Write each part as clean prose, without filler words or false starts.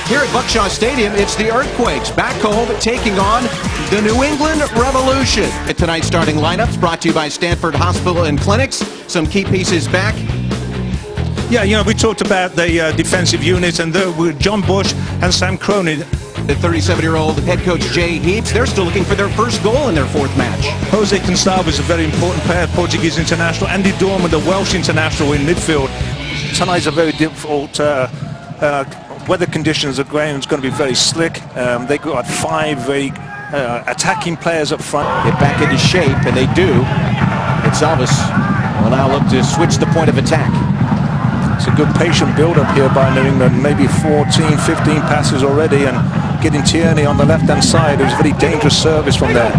Here at Buckshaw Stadium, it's the Earthquakes back home taking on the New England Revolution. Tonight's starting lineups brought to you by Stanford Hospital and Clinics. Some key pieces back. Yeah, you know, we talked about the defensive unit, and with John Bush and Sam Cronin. The 37-year-old head coach Jay Heaps, they're still looking for their first goal in their fourth match. Jose Gonçalves is a very important player, Portuguese international. Andy Dorman, the Welsh international in midfield. Tonight's a very difficult weather conditions. The ground's going to be very slick. They've got 5 very attacking players up front. Get back into shape, and they do. Gonçalves will now look to switch the point of attack. It's a good patient build-up here by New England. Maybe 14, 15 passes already, and getting Tierney on the left-hand side. It was a very dangerous service from there.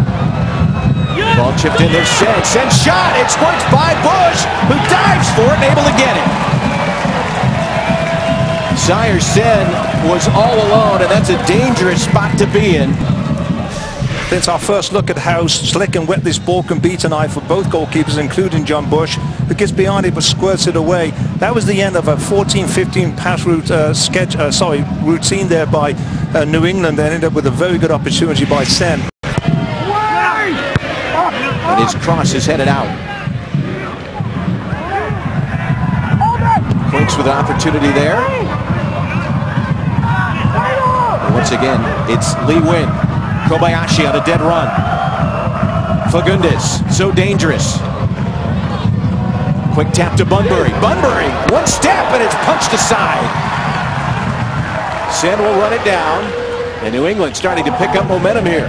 Ball chipped in there, send shot. It squirts by Bush, who dives for it and able to get it. Zaire Sen was all alone, and that's a dangerous spot to be in. It's our first look at how slick and wet this ball can be tonight for both goalkeepers, including John Bush, who gets behind it but squirts it away. That was the end of a 14-15 pass routine there by New England. They ended up with a very good opportunity by Sen. And his cross is headed out. Quinks with an opportunity there. And once again, it's Lee Nguyen. Kobayashi on a dead run. Fagundes, so dangerous. Quick tap to Bunbury. Bunbury, one step, and it's punched aside. Sen will run it down, and New England starting to pick up momentum here.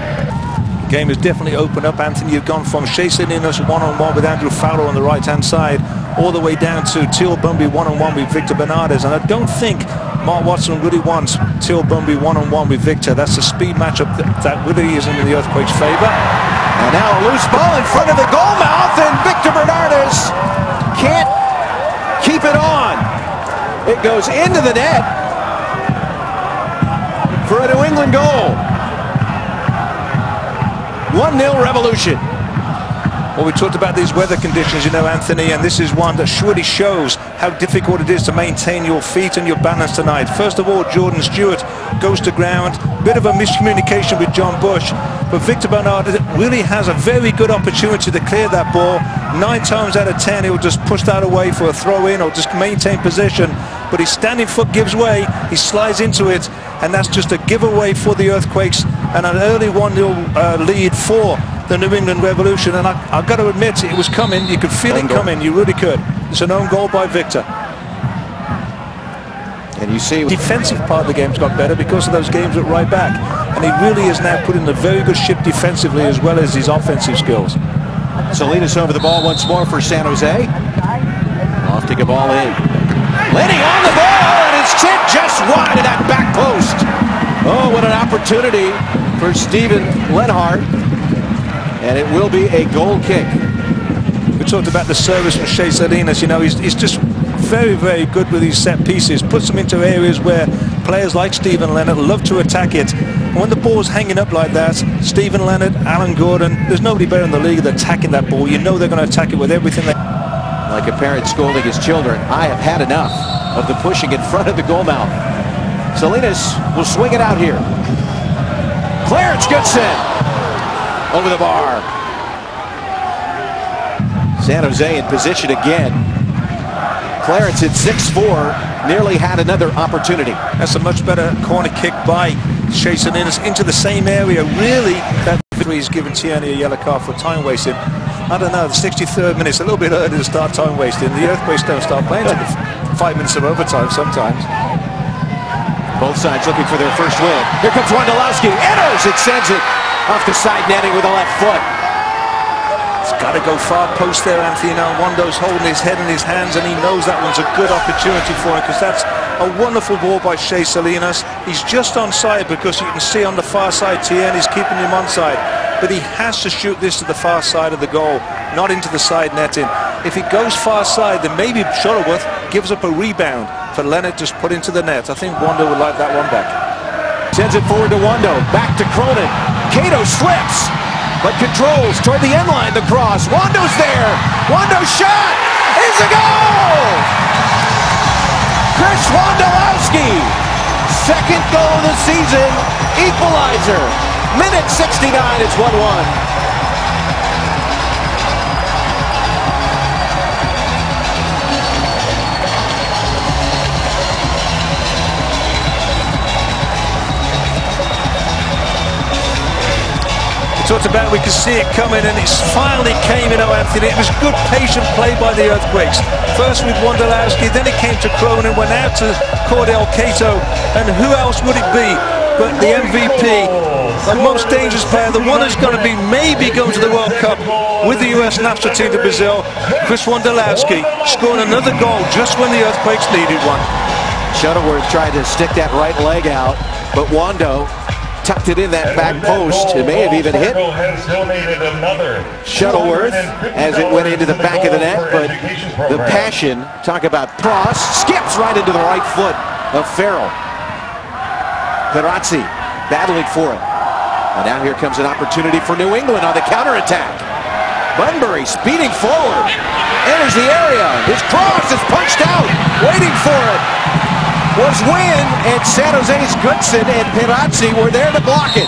The game has definitely opened up, Anthony. You've gone from Shea Salinas one-on-one with Andrew Fowler on the right-hand side, all the way down to Teal Bunbury one-on-one with Victor Bernardes, and I don't think Mark Watson really wants Teal Bunbury one-on-one with Victor. That's a speed matchup that really isn't in the Earthquakes' favor. And now a loose ball in front of the goal mouth, and Victor Bernardes can't keep it on. It goes into the net for a New England goal. 1-0 Revolution. Well, we talked about these weather conditions, you know, Anthony, and this is one that surely shows how difficult it is to maintain your feet and your balance tonight. First of all, Jordan Stewart goes to ground. Bit of a miscommunication with John Bush, but Victor Bernardes really has a very good opportunity to clear that ball. 9 times out of 10, he'll just push that away for a throw-in or just maintain position, but his standing foot gives way, he slides into it, and that's just a giveaway for the Earthquakes and an early 1-0 lead for the New England Revolution. And I've got to admit, it was coming. You could feel it coming. You really could. It's an own goal by Victor. And you see, the defensive part of the game's got better because of those games at right back, and he really is now put in a very good ship defensively as well as his offensive skills. Salinas over the ball once more for San Jose. Lofting a ball in. Lenny on the ball, and it's hit just wide of that back post. Oh, what an opportunity for Steven Lenhart. And it will be a goal kick. We talked about the service from Shea Salinas. You know, he's just very, very good with these set pieces. Puts them into areas where players like Steven Leonard love to attack it. And when the ball's hanging up like that, Steven Leonard, Alan Gordon, there's nobody better in the league than attacking that ball. You know they're going to attack it with everything they... Like a parent scolding his children, I have had enough of the pushing in front of the goal mouth. Salinas will swing it out here. Clarence Goodson over the bar. San Jose in position again. Clarence at 6'4", nearly had another opportunity. That's a much better corner kick by Shea Salinas into the same area. Really, that he's given Tierney a yellow card for time wasting. I don't know, the 63rd minute, a little bit early to start time wasting. The Earthquakes don't start playing until 5 minutes of overtime sometimes. Both sides looking for their first win. Here comes Wondolowski, enters, it sends it off the side netting with the left foot. It's got to go far post there, Anthony. Now Wando's holding his head in his hands, and he knows that one's a good opportunity for him, because that's a wonderful ball by Shea Salinas. He's just onside because you can see on the far side Tierney's keeping him onside, but he has to shoot this to the far side of the goal, not into the side netting. If he goes far side, then maybe Shuttleworth gives up a rebound for Leonard just put into the net. I think Wando would like that one back. Sends it forward to Wando, back to Cronin. Cato slips, but controls toward the end line, the cross. Wando's there. Wando's shot is a goal! Chris Wondolowski second goal of the season, equalizer. Minute 69, it's 1-1. Talked about we could see it coming, and it finally came, Anthony. It was good, patient play by the Earthquakes. First with Wondolowski, then it came to Cronin, went out to Cordell Cato, and who else would it be but the MVP, the most dangerous player, the one who's going to be maybe going to the World Cup with the US national team to Brazil, Chris Wondolowski, scoring another goal just when the Earthquakes needed one. Shuttleworth tried to stick that right leg out, but Wondo tucked it in that back post. It may have even hit Shuttleworth as it went into the back of the net, but the passion, talk about cross, skips right into the right foot of Farrell. Perazzi battling for it. And now here comes an opportunity for New England on the counterattack. Bunbury speeding forward, enters the area. His cross is punched out, waiting for it was Wynn, and San Jose's Goodson and Perazzi were there to block it.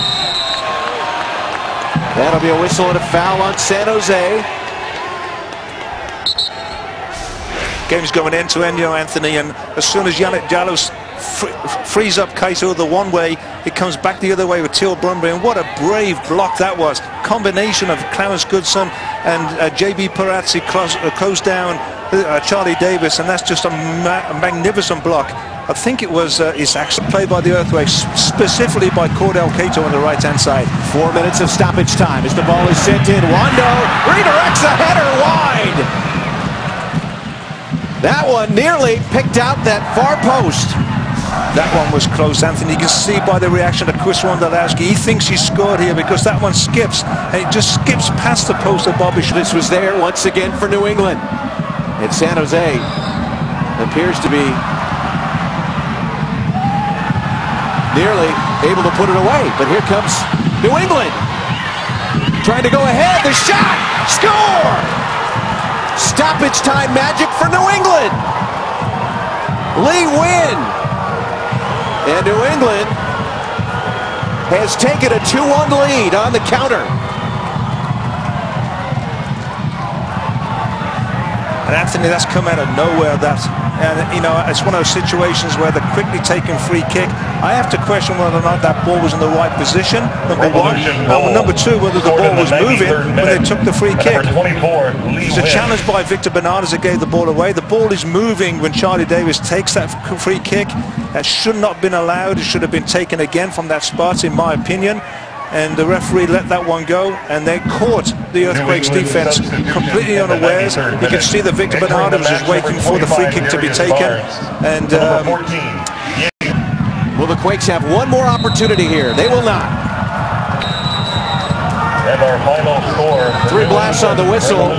That'll be a whistle and a foul on San Jose. Game's going end to end, Anthony, and as soon as Yannick Diallo frees up Kaito the one way, it comes back the other way with Teal Bunbury, and what a brave block that was. Combination of Clarence Goodson and JB Perazzi closed down Charlie Davis, and that's just a magnificent block. I think it was it's actually played by the Earthquakes, specifically by Cordell Cato on the right-hand side. 4 minutes of stoppage time as the ball is sent in. Wondo redirects a header wide. That one nearly picked out that far post. That one was close, Anthony. You can see by the reaction of Chris Wondolowski. He thinks he scored here because that one skips, and it just skips past the post of Bobby Schmidt. This was there once again for New England. And San Jose appears to be nearly able to put it away, but here comes New England trying to go ahead. The shot, score! Stoppage time magic for New England. Lee Wynn, and New England has taken a 2-1 lead on the counter. And Anthony, that's come out of nowhere. And it's one of those situations where they're quickly taking free kick. I have to question whether or not that ball was in the right position, number one. And number two, whether the ball was moving when they took the free kick. It's a challenge by Victor Bernardes that gave the ball away. The ball is moving when Charlie Davis takes that free kick. That should not have been allowed. It should have been taken again from that spot, in my opinion. And the referee let that one go, and they caught the Earthquakes defense completely unawares. You can see that Victor Bernardes was just waiting for the free kick to be taken. And will the Quakes have one more opportunity here? They will not. And our final score. 3 blasts on the whistle.